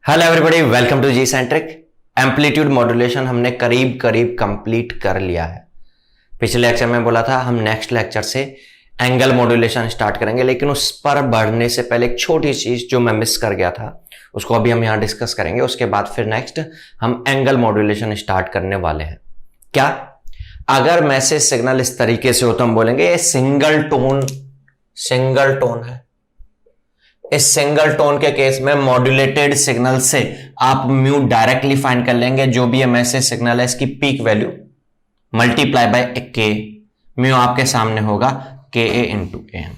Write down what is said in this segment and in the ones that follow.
Hello everybody, welcome to G centric. Amplitude modulation हमने करीब करीब कंप्लीट कर लिया है। पिछले लेक्चर में बोला था हम नेक्स्ट लेक्चर से एंगल मॉड्यूलेशन स्टार्ट करेंगे, लेकिन उस पर बढ़ने से पहले एक छोटी चीज जो मैं मिस कर गया था उसको अभी हम यहां डिस्कस करेंगे। उसके बाद फिर नेक्स्ट हम एंगल मॉड्यूलेशन स्टार्ट करने वाले हैं। क्या अगर मैसेज सिग्नल इस तरीके से हो तो हम बोलेंगे ये सिंगल टोन है। इस सिंगल टोन के केस में मॉड्यूलेटेड सिग्नल से आप म्यू डायरेक्टली फाइंड कर लेंगे। जो भी ये मैसेज सिग्नल है इसकी पीक वैल्यू मल्टीप्लाई बाय के, म्यू आपके सामने होगा के ए इंटू एम,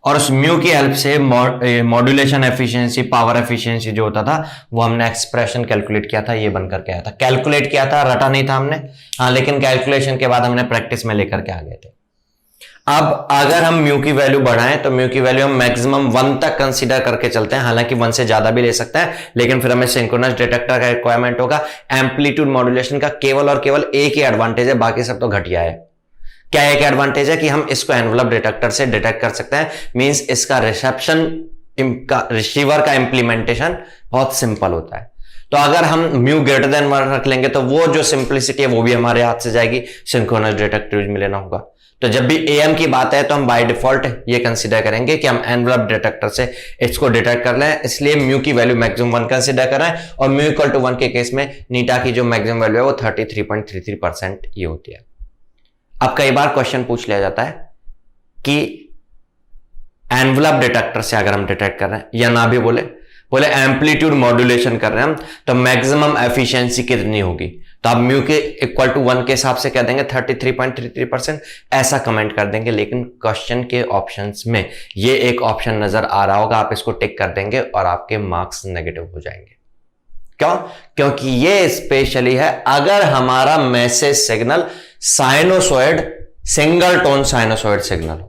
और उस म्यू की हेल्प से मॉड्यूलेशन एफिशिएंसी, पावर एफिशिएंसी जो होता था वो हमने एक्सप्रेशन कैलकुलेट किया था। ये बनकर के आया था, कैलकुलेट किया था, रटा नहीं था हमने, हाँ, लेकिन कैलकुलेशन के बाद हमने प्रैक्टिस में लेकर के आ गए थे। अब अगर हम म्यू की वैल्यू बढ़ाएं तो म्यू की वैल्यू हम मैक्सिमम 1 तक कंसीडर करके चलते हैं। हालांकि 1 से ज्यादा भी ले सकता है, लेकिन फिर हमें सिंक्रोनस डिटेक्टर का रिक्वायरमेंट होगा। एम्पलीट्यूड मॉड्यूलेशन का केवल और केवल एक ही एडवांटेज है, बाकी सब तो घटिया है। क्या एक एडवांटेज है कि हम इसको एनवलप डिटेक्टर से डिटेक्ट कर सकते हैं, मींस इसका रिसीवर का इंप्लीमेंटेशन बहुत सिंपल होता है। तो अगर हम म्यू ग्रेटर देन 1 रख लेंगे तो वो जो सिंप्लिसिटी है वो भी हमारे हाथ से जाएगी, सिंक्रोनस डिटेक्टर यूज में लेना होगा। तो जब भी एएम की बात है तो हम बाय डिफॉल्ट ये कंसीडर करेंगे कि हम एनवलप डिटेक्टर से इसको डिटेक्ट कर लें, इसलिए म्यू की वैल्यू मैक्सिमम 1 कंसीडर कर रहे हैं। और म्यू इक्वल टू 1 के केस में नीटा की जो मैक्सिमम वैल्यू है वो 33.33% ये होती है। अब कई बार क्वेश्चन पूछ लिया जाता है कि एनवलप डिटेक्टर से अगर हम डिटेक्ट कर रहे हैं या ना भी बोले एम्पलीट्यूड मॉड्यूलेशन कर रहे हैं हम, तो मैक्सिमम एफिशिएंसी कितनी होगी। तो आप म्यू के इक्वल टू 1 के हिसाब से कह देंगे 33.33%, ऐसा कमेंट कर देंगे। लेकिन क्वेश्चन के ऑप्शंस में ये एक ऑप्शन नजर आ रहा होगा, आप इसको टिक कर देंगे और आपके मार्क्स नेगेटिव हो जाएंगे। क्यों? क्योंकि ये स्पेशली है अगर हमारा message signal sinusoid, single tone sinusoid signal हो।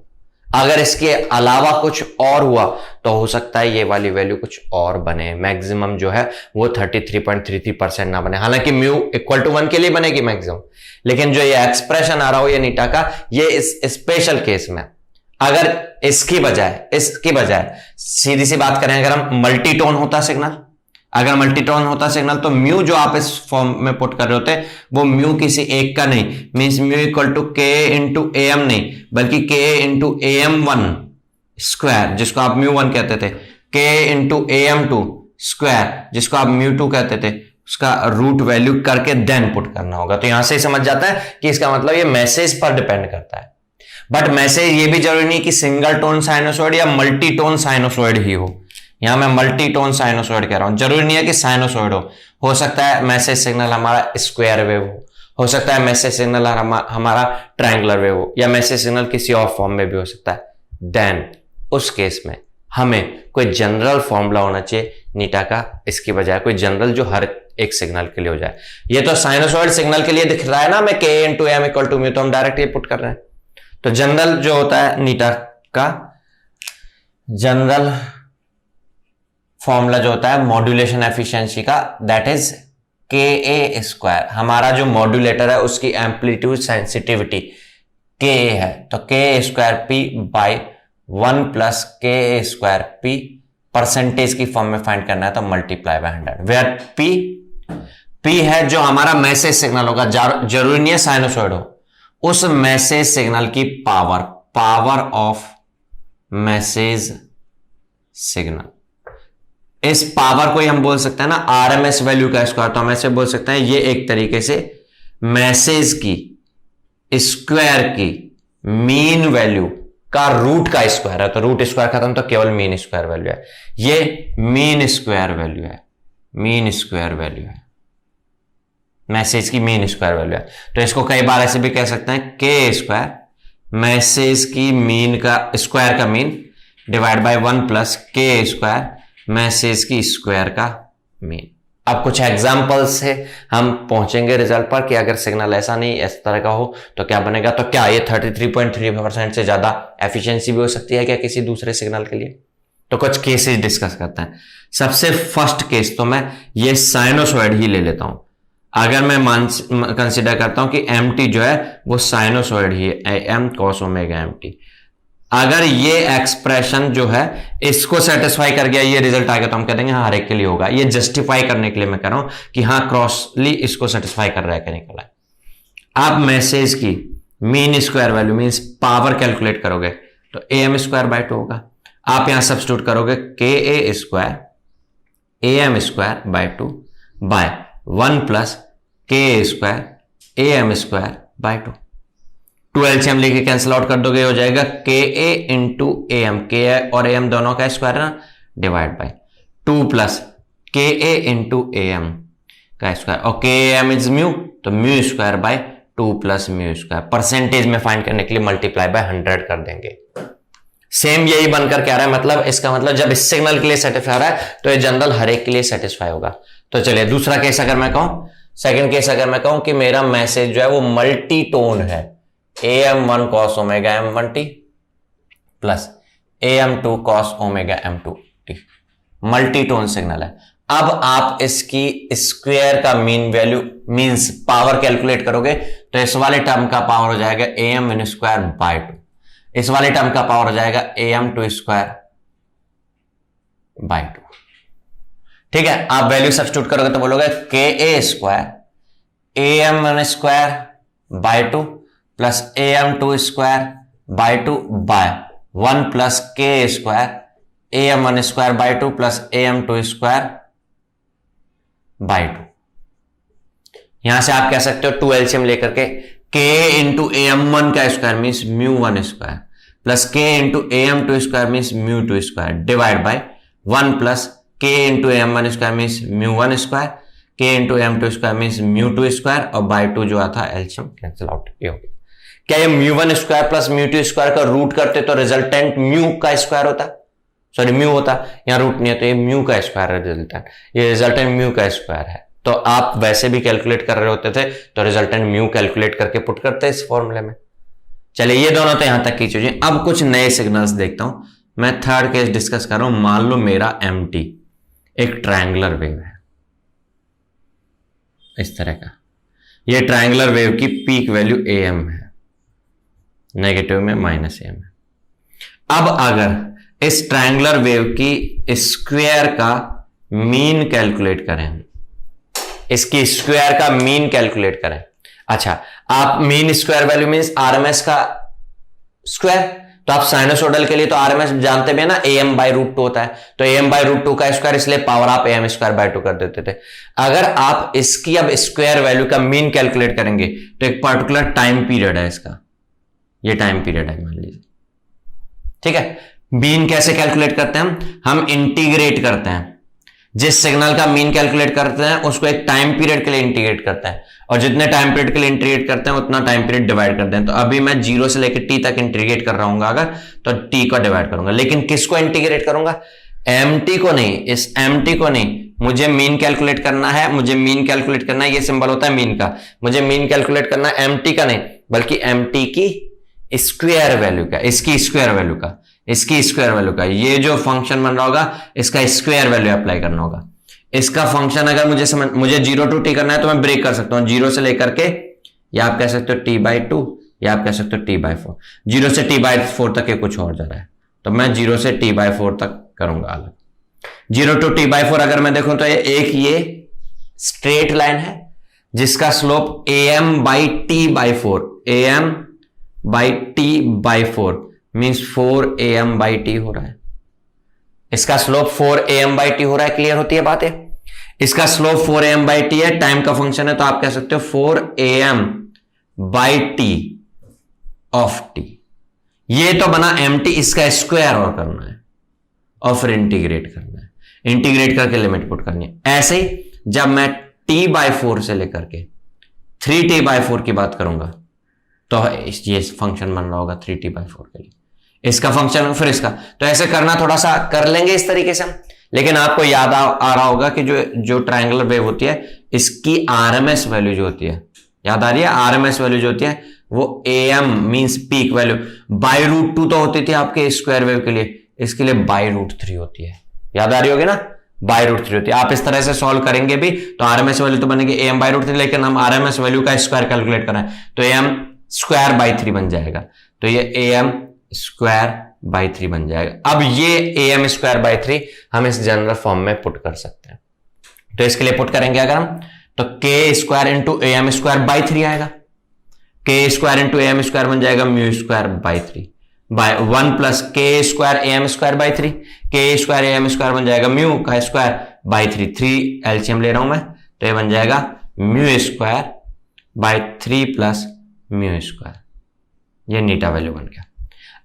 अगर इसके अलावा कुछ और हुआ तो हो सकता है ये वाली वैल्यू कुछ और बने, मैक्सिमम जो है वो 33.33% ना बने। हालांकि म्यू इक्वल टू 1 के लिए बनेगी मैक्सिमम, लेकिन जो ये एक्सप्रेशन आ रहा हो ये नीटा का, ये इस स्पेशल केस में अगर इसकी बजाय सीधी सी बात करें, अगर हम मल्टीटोन होता सिग्नल, अगर मल्टीटोन होता सिग्नल तो म्यू जो आप इस फॉर्म में पुट कर रहे होते वो म्यू किसी एक का नहीं, मींस म्यू इक्वल टू के इंटू ए एम नहीं, बल्कि के इंटू ए एम 1 स्क्वायर, जिसको आप म्यू 1 कहते थे, के इंटू ए एम 2 स्क्वायर, जिसको आप म्यू 2 कहते थे, उसका रूट वैल्यू करके देन पुट करना होगा। तो यहां से ही समझ जाता है कि इसका मतलब ये मैसेज पर डिपेंड करता है। बट मैसेज ये भी जरूरी नहीं कि सिंगल टोन साइनोसॉइड या मल्टी टोन साइनोसॉइड ही हो। यहां मैं मल्टी टोन साइनोसॉइड कह रहा हूं, जरूरी नहीं है कि साइनोसॉइड हो सकता है मैसेज सिग्नल हमारा स्क्वायर वेव हो सकता है मैसेज सिग्नल हमारा ट्रायंगुलर वेव हो, या मैसेज सिग्नल किसी और फॉर्म में भी हो सकता है। देन उस केस में हमें कोई जनरल फॉर्मूला होना चाहिए नीटा का, इसकी बजाय कोई जनरल जो हर एक सिग्नल के लिए हो जाए। ये तो साइनोसॉइड सिग्नल के लिए दिख रहा है ना, मैं K into M equal to mu, तो हम डायरेक्ट ये पुट कर रहे हैं। तो जनरल जो होता है नीटा का, जनरल फॉर्मूला जो होता है मॉड्यूलेशन एफिशिएंसी का, दैट इज के ए स्क्वायर। हमारा जो मॉड्यूलेटर है उसकी एम्पलीट्यूड सेंसिटिविटी के है, तो के स्क्वायर पी बाई 1 प्लस के स्क्वायर पी परसेंटेज की फॉर्म में फाइंड करना है तो मल्टीप्लाई बाय 100, वेयर पी है जो हमारा मैसेज सिग्नल होगा, जरूरी नहीं है साइनोसॉइड हो, उस मैसेज सिग्नल की पावर ऑफ मैसेज सिग्नल। इस पावर को ही हम बोल सकते हैं ना आरएमएस वैल्यू का स्क्वायर, तो हम ऐसे बोल सकते हैं ये एक तरीके से मैसेज की स्क्वायर की मीन वैल्यू का रूट का स्क्वायर है। तो रूट स्क्वायर खत्म तो केवल मीन स्क्वायर वैल्यू है, ये मीन स्क्वायर वैल्यू है, मीन स्क्वायर वैल्यू है, मैसेज की मीन स्क्वायर वैल्यू है। तो इसको कई बार ऐसे भी कह सकते हैं के स्क्वायर मैसेज की मीन का स्क्वायर का मीन डिवाइड बाय 1 प्लस के स्क्वायर मैसेज की स्क्वायर का मीन। अब कुछ एग्जांपल से हम पहुंचेंगे रिजल्ट पर कि अगर सिग्नल ऐसा नहीं इस तरह का हो तो क्या बनेगा। तो क्या ये 33.3% से ज्यादा एफिशिएंसी भी हो सकती है क्या किसी दूसरे सिग्नल के लिए? तो कुछ केसेस डिस्कस करते हैं। सबसे फर्स्ट केस तो मैं ये साइनोसॉइड ही ले लेता हूं। अगर मैं कंसिडर करता हूं कि एम टी जो है वो साइनोसॉइड ही है, M cos omega M T. अगर ये एक्सप्रेशन जो है इसको सेटिस्फाई कर गया, ये रिजल्ट आ गया, तो हम कह देंगे हाँ हर एक के लिए होगा। ये जस्टिफाई करने के लिए मैं कह रहा हूं कि हाँ क्रॉसली इसको सेटिस्फाई कर रहा है कि निकला है। आप मैसेज की mean square value means power calculate करोगे तो am स्क्वायर बाय 2 होगा। आप यहां सब्स्टिट्यूट करोगे ka square am square by 2 by 1 plus ka square am square by 2। 2 LCM लेके कैंसिल आउट कर दोगे, हो जाएगा ka इंटू am, ka और am दोनों का स्क्वायर है ना, divide by 2 plus ka into am का स्क्वायर, और ka इज म्यू तो mu square by 2 plus mu square. Percentage में फाइंड करने के लिए मल्टीप्लाई बाय 100 कर देंगे। सेम यही बनकर क्या रहा है, मतलब इसका मतलब जब इस सिग्नल के लिए सेटिस्फाई हो रहा है तो ये जनरल हर एक के लिए सेटिस्फाई होगा। तो चलिए दूसरा केस अगर मैं कहूं, सेकंड केस अगर मैं कहूं कि मेरा मैसेज जो है वो मल्टी टोन है, am1 cos omega m1t plus am2 cos omega m2t, multi tone signal है। अब आप इसकी स्क्वायर का mean value means power calculate करोगे तो इस वाले टर्म का पावर हो जाएगा am1 स्क्वायर बाय 2, इस वाले टर्म का पावर हो जाएगा am2 स्क्वायर बाय 2। ठीक है, आप वैल्यू सब्स्टिट्यूट करोगे तो बोलोगे ka square am1 square by 2 plus am2 square by 2 by 1 plus k square am1 square by 2 plus am2 square by 2। यहां से आप कह सकते हो 2 एलसीएम लेकर के k इंटू am1 का square means mu one square plus k into am2 square means mu two square divide by 1 plus k into am1 square means mu one square, k into am2 square means mu two square और by 2 जो आता है LCM cancel out ये हो गया। क्या ये म्यू1 square plus म्यू2 square का रूट करते तो रिजल्टेंट म्यू का स्क्वायर होता, सॉरी म्यू होता, यहां रूट नहीं है तो ये म्यू का स्क्वायर है रिजल्टेंट, ये रिजल्टेंट म्यू का स्क्वायर है। तो आप वैसे भी कैलकुलेट कर रहे होते थे तो रिजल्टेंट म्यू कैलकुलेट करके पुट करते इस फॉर्मूले में। चलिए ये दोनों तो यहां तक की चीजें। अब कुछ नए सिग्नल्स देखता हूं, मैं थर्ड केस डिस्कस कर रहा हूं। मान लो मेरा mt एक ट्रायंगुलर वेव है इस तरह का, ये ट्रायंगुलर वेव की पीक वैल्यू am है, नेगेटिव में माइनस am है। अब अगर इस ट्रायंगुलर वेव की स्क्वायर का मीन कैलकुलेट करें, इसकी स्क्वायर का मीन कैलकुलेट करें, अच्छा आप mean square value means RMS का स्क्वायर, तो आप साइनोसोडल के लिए तो आरएमएस जानते भी है ना, am बाय रूट 2 होता है, तो am बाय रूट 2 का स्क्वायर, इसलिए पावर आप am स्क्वायर बाय 2 कर देते थे। अगर आप इसकी अब स्क्वायर वैल्यू का मीन कैलकुलेट करेंगे तो एक पर्टिकुलर टाइम पीरियड है इसका, ये टाइम पीरियड है मान लीजिए, ठीक है। मीन कैसे कैलकुलेट करते हैं हम इंटीग्रेट करते हैं, जिस सिग्नल का मीन कैलकुलेट करते हैं उसको एक टाइम पीरियड के लिए इंटीग्रेट करते हैं, और जितने टाइम पीरियड के लिए इंटीग्रेट करते हैं उतना टाइम पीरियड डिवाइड करते हैं। तो अभी मैं 0 से लेकर t तक इंटीग्रेट कर रहा हूं अगर, तो t को डिवाइड करूंगा, लेकिन किसको इंटीग्रेट करूंगा, mt को नहीं, इस mt को नहीं, मुझे मीन कैलकुलेट करना है, मुझे मीन कैलकुलेट करना है, ये सिंबल होता है मीन का, मुझे मीन कैलकुलेट करना है mt का नहीं बल्कि mt की स्क्वायर वैल्यू का, इसकी स्क्वायर वैल्यू का, इसकी स्क्वायर वैल्यू का, ये जो फंक्शन बन रहा होगा इसका स्क्वायर वैल्यू अप्लाई करना होगा। इसका फंक्शन अगर मुझे 0 to t करना है तो मैं ब्रेक कर सकता हूं, 0 से लेकर के, या आप कह सकते हो t/2, या आप कह सकते हो t/4, 0 से t/4 तक ये कुछ और जा रहा है तो मैं 0 से t/4 तक करूंगा अलग। 0 to t/4 अगर मैं देखूं तो ये स्ट्रेट लाइन है जिसका slope am/t/4, am/t/4 means 4am/t हो रहा है, इसका स्लोप 4am/t हो रहा है, क्लियर होती है बात है। इसका स्लोप 4am/t है, टाइम का फंक्शन है, तो आप कह सकते हो 4am/t ऑफ t। ये तो बना mt, इसका स्क्वायर और करना है और फिर इंटीग्रेट करना है, इंटीग्रेट करके लिमिट पुट करनी है। ऐसे ही जब मैं t/4 से लेकर के 3t/4 की बात करूंगा तो ये फंक्शन बन रहा होगा 3t/4 के लिए, इसका फंक्शन फिर इसका, तो ऐसे करना थोड़ा सा कर लेंगे इस तरीके से हम। लेकिन आपको याद आ रहा होगा कि जो ट्रायंगुलर वेव होती है इसकी आरएमएस वैल्यू जो होती है, याद आ रही है, आरएमएस वैल्यू जो होती है वो am means peak value by root 2 तो होती थी आपके स्क्वायर वेव के लिए, इसके लिए बाय रूट 3 होती है, याद आ रही होगी ना, बाय रूट 3 होती है। आप इस तरह से सॉल्व करेंगे भी तो आरएमएस वैल्यू तो बनेगी am बाय रूट 3, लेकिन हम आरएमएस वैल्यू का स्क्वायर कैलकुलेट कर रहे हैं तो am स्क्वायर बाय 3 बन जाएगा, तो ये am स्क्वायर बाई 3 बन जाएगा। अब ये am स्क्वायर बाई 3 हम इस जनरल फॉर्म में पुट कर सकते हैं। तो इसके लिए पुट करेंगे अगर हम, तो k square into am square by 3 आएगा। k square into am square बन जाएगा mu square by 3 by 1 plus k square am square by 3। k square am square बन जाएगा म्यू का स्क्वायर बाई 3, 3 एलसीएम ले रहा हूं मैं, तो ये बन जाएगा mu square by 3 plus mu square. ये नीटा वैल्यू बन गया।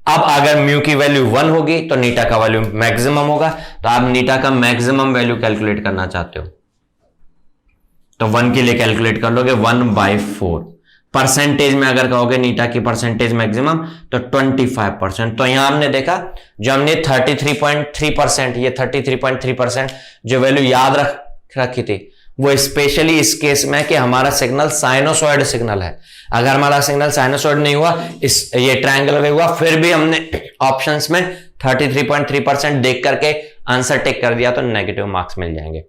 अब अगर म्यू की वैल्यू 1 होगी तो नीटा का वैल्यू मैक्सिमम होगा। तो आप नीटा का मैक्सिमम वैल्यू कैलकुलेट करना चाहते हो तो 1 के लिए कैलकुलेट कर लोगे 1/4। परसेंटेज में अगर कहोगे नीटा की परसेंटेज मैक्सिमम तो 25%। तो यहां हमने देखा जो हमने 33.3%, ये 33.3% जो वैल्यू याद रखी थी वो स्पेशली इस केस में कि हमारा सिग्नल साइनोसॉइड सिग्नल है। अगर हमारा सिग्नल साइनोसॉइड नहीं हुआ, ये ट्रायंगल वेव हुआ, फिर भी हमने ऑप्शंस में 33.3% देख करके आंसर टिक कर दिया तो नेगेटिव मार्क्स मिल जाएंगे।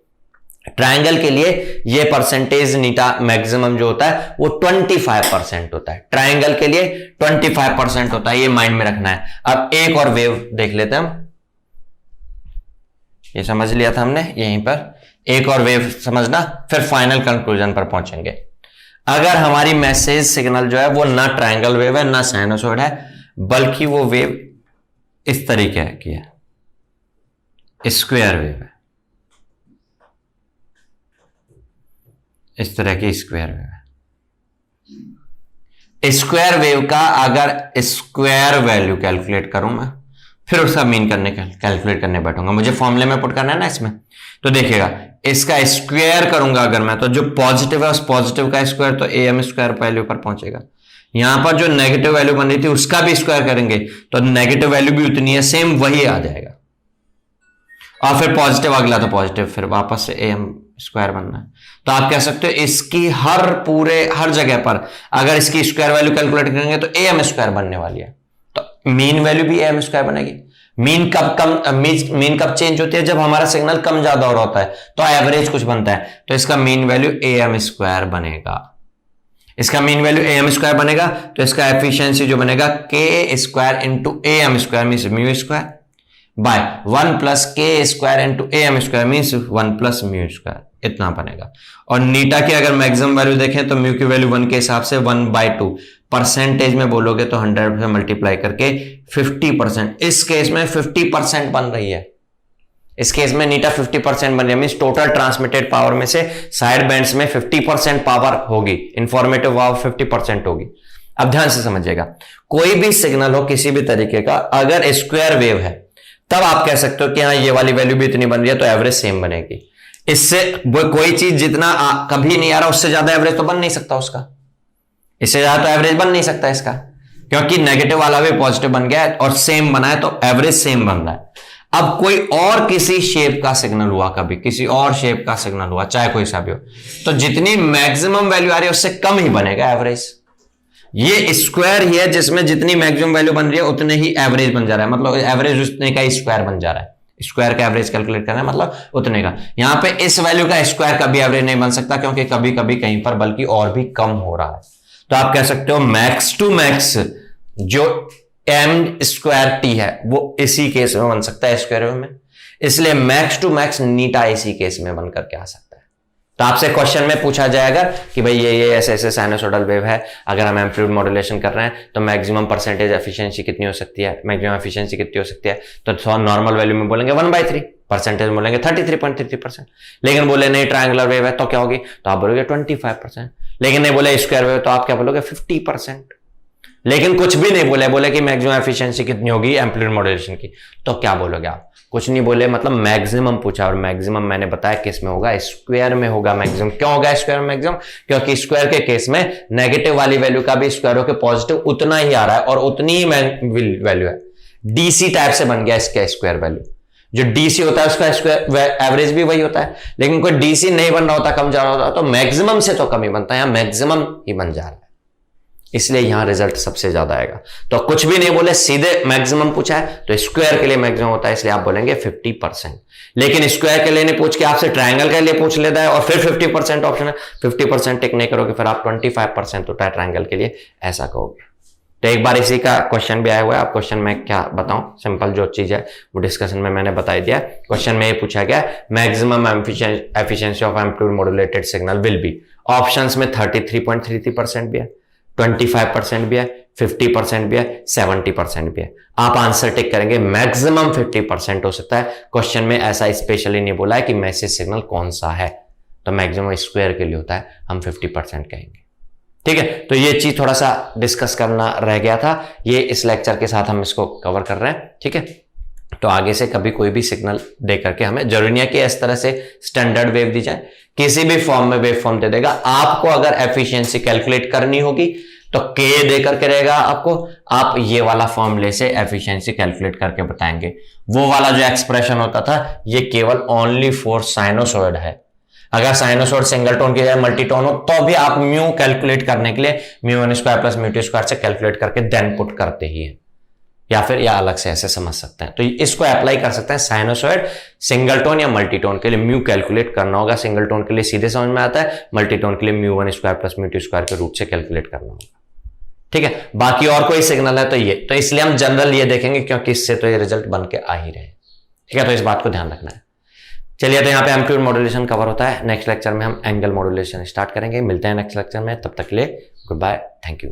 ट्रायंगल के लिए ये परसेंटेज नीटा मैक्सिमम जो होता है वो 25% होता है। ट्रायंगल के लिए 25% होता है, ये माइंड में रखना है। अब एक और वेव देख लेते हैं हम, ये समझ लिया था हमने, यहीं पर एक और वेव समझना, फिर फाइनल कंक्लूजन पर पहुंचेंगे। अगर हमारी मैसेज सिग्नल जो है वो ना ट्रायंगल वेव है ना साइनोसॉइड है, बल्कि वो वेव इस तरीके की है, स्क्वायर वेव है, इस तरह की स्क्वायर वेव है। स्क्वायर वेव का अगर स्क्वायर वैल्यू कैलकुलेट करूं मैं, फिर उसका मीन कैलकुलेट करने बैठूंगा, मुझे फॉर्मूले में पुट करना है ना इसमें। तो देखिएगा इसका स्क्वायर करूंगा अगर मैं, तो जो पॉजिटिव है उस पॉजिटिव का स्क्वायर तो am स्क्वायर वैल्यू पर पहुंचेगा। यहां पर जो नेगेटिव वैल्यू बन रही थी उसका भी स्क्वायर करेंगे तो नेगेटिव वैल्यू भी उतनी है, सेम वही आ जाएगा। और फिर पॉजिटिव अगला तो पॉजिटिव, फिर वापस से am स्क्वायर बनना है। तो आप कह सकते हो इसकी हर जगह पर अगर इसकी स्क्वायर वैल्यू कैलकुलेट करेंगे तो am स्क्वायर बनने वाली है। तो मीन वैल्यू भी am स्क्वायर बनेगी। मीन कब चेंज होती है? जब हमारा सिग्नल कम ज्यादा हो रहा होता है तो एवरेज कुछ बनता है, तो इसका मीन वैल्यू am स्क्वायर बनेगा। इसका मीन वैल्यू am स्क्वायर बनेगा तो इसका एफिशिएंसी जो बनेगा k square into am square means mu square bye 1 plus k square into am square means 1 plus mu square, इतना बनेगा। और नीटा की अगर मैक्सिमम वैल्यू देखें तो म्यू की वैल्यू 1 के हिसाब से 1/2, परसेंटेज में बोलोगे तो 100 से मल्टीप्लाई करके 50%। इस केस में 50% बन रही है, इस केस में नीटा 50% बन रही है, मींस टोटल ट्रांसमिटेड पावर में से साइड बैंड्स में 50% पावर होगी, इंफॉर्मेटिव पावर 50% होगी। अब ध्यान से समझिएगा, कोई भी सिग्नल हो किसी भी तरीके का, अगर स्क्वायर वेव है तब आप कह सकते हो कि हाँ ये वाली वैल्यू भी इतनी बन रही है तो एवरेज सेम बनेगी। इससे कोई चीज जितना कभी नहीं आ रहा उससे ज्यादा एवरेज तो बन नहीं सकता उसका, इससे ज्यादा तो एवरेज बन नहीं सकता इसका, क्योंकि नेगेटिव वाला भी पॉजिटिव बन गया है और सेम बना है तो एवरेज सेम बन रहा है। अब कोई और किसी शेप का सिग्नल हुआ, कभी किसी और शेप का सिग्नल हुआ, चाहे कोई सा भी हो, तो जितनी मैक्सिमम वैल्यू आ रही है उससे कम ही बनेगा एवरेज। ये स्क्वायर ही है जिसमें जितनी मैक्सिमम वैल्यू बन रही है उतने ही एवरेज बन जा रहा है, मतलब एवरेज उतने का स्क्वायर बन जा रहा है। स्क्वायर का एवरेज कैलकुलेट करना है मतलब उतने का। यहां पे इस वैल्यू का स्क्वायर कभी एवरेज नहीं बन सकता, क्योंकि कभी कभी कहीं पर बल्कि और भी कम हो रहा है। तो आप कह सकते हो मैक्स टू मैक्स जो m स्क्वायर टी है वो इसी केस में बन सकता है स्क्वायर में, इसलिए मैक्स टू मैक्स नीटा इसी केस में बन करके आ सकता है। तो आपसे क्वेश्चन में पूछा जाएगा कि भाई ये ऐसे साइनोसॉइडल वेव है, अगर हम एम्पलीट्यूड मॉड्यूलेशन कर रहे हैं तो मैक्सिमम परसेंटेज एफिशिएंसी कितनी हो सकती है, मैक्सिमम एफिशिएंसी कितनी हो सकती है, तो नॉर्मल वैल्यू में बोलेंगे 1/3, परसेंटेज बोलेंगे 33.33%। लेकिन बोले नहीं ट्रायंगुलर वेव है तो क्या होगी, तो आप बोलोगे 25%। लेकिन नहीं बोले स्क्वायर वेव तो आप क्या बोलोगे 50%। लेकिन कुछ भी नहीं बोले कि मैक्सिमम एफिशिएंसी कितनी होगी एम्पलीट्यूड मॉड्यूलेशन की, तो क्या बोलोगे आप, कुछ नहीं बोले, मतलब मैक्सिमम पूछा। और मैक्सिमम मैंने बताया किस में होगा, स्क्वायर में होगा मैक्सिमम। क्यों होगा स्क्वायर में मैक्सिमम, क्योंकि स्क्वायर के केस में नेगेटिव वाली वैल्यू का भी स्क्वायर होकर पॉजिटिव उतना ही आ रहा है और उतनी ही वैल्यू है। डीसी टाइप से बन गया इसका स्क्वायर वैल्यू, जो डीसी होता है उसका स्क्वायर एवरेज भी वही होता है। लेकिन कोई डीसी नहीं बन रहा होता, कम जा रहा होता तो मैक्सिमम से तो कम ही बनता है, यहां मैक्सिमम ही बन जा रहा है, इसलिए यहां रिजल्ट सबसे ज्यादा आएगा। तो कुछ भी नहीं बोले, सीधे मैक्सिमम पूछा है तो स्क्वायर के लिए मैक्सिमम होता है, इसलिए आप बोलेंगे 50%। लेकिन स्क्वायर के लिए नहीं पूछ के आपसे ट्रायंगल के लिए पूछ लेता है और फिर 50% ऑप्शन है, 50% टिक नहीं करोगे, फिर आप 25% होता है ट्रायंगल के लिए, ऐसा कहोगे। तो एक बार इसी का क्वेश्चन भी आया हुआ है। अब क्वेश्चन में क्या बताऊं, सिंपल जो चीज है वो डिस्कशन में मैंने बता दिया। क्वेश्चन में ये पूछा गया maximum efficiency of amplitude modulated signal will be, options में 33.33% भी है, 25% भी है, 50% भी है, 70% भी है। आप आंसर टिक करेंगे मैक्सिमम 50% हो सकता है। क्वेश्चन में ऐसा स्पेशली नहीं बोला है कि मैसेज सिग्नल कौन सा है, तो मैक्सिमम स्क्वायर के लिए होता है, हम 50% कहेंगे। ठीक है, तो ये चीज थोड़ा सा डिस्कस करना रह गया था, ये इस लेक्चर के साथ हम इसको कवर कर रहे हैं। ठीक है, तो आगे से कभी कोई भी सिग्नल दे करके, हमें जरूरी नहीं है कि इस तरह से स्टैंडर्ड वेव दी जाए, किसी भी फॉर्म में वेव फॉर्म दे देगा। आपको अगर एफिशिएंसी कैलकुलेट करनी होगी तो के दे करके रहेगा आपको, आप ये वाला फॉर्मूले से एफिशिएंसी कैलकुलेट करके बताएंगे। वो वाला जो एक्सप्रेशन होता था ये केवल ओनली फॉर साइनोसॉइड है। अगर साइनोसॉइड सिंगल टोन की जगह मल्टीटोन हो तो भी आप म्यू कैलकुलेट करने के लिए μ1² प्लस μ2² से कैलकुलेट करके देन पुट करते ही है, या फिर या अलग से ऐसे समझ सकते हैं। तो इसको अप्लाई कर सकते हैं साइनोसॉइड सिंगल टोन या मल्टीटोन के लिए म्यू कैलकुलेट करना होगा। सिंगल टोन के लिए सीधे समझ में आता है, मल्टीटोन के लिए μ1² प्लस μ2² के रूट से कैलकुलेट करना होगा। ठीक है, बाकी और कोई सिग्नल है तो ये, तो इसलिए हम जनरल ये देखेंगे क्योंकि इससे तो ये रिजल्ट बन के आ ही रहे। ठीक है, तो इस बात को ध्यान रखना है। चलिए, तो यहाँ पे एम्पलीट्यूड मॉड्यूलेशन कवर होता है। नेक्स्ट लेक्चर में हम एंगल मॉड्यूलेशन स्टार्ट करेंगे। मिलते हैं नेक्स्ट लेक्चर में, तब तक के लिए गुड बाय, थैंक यू।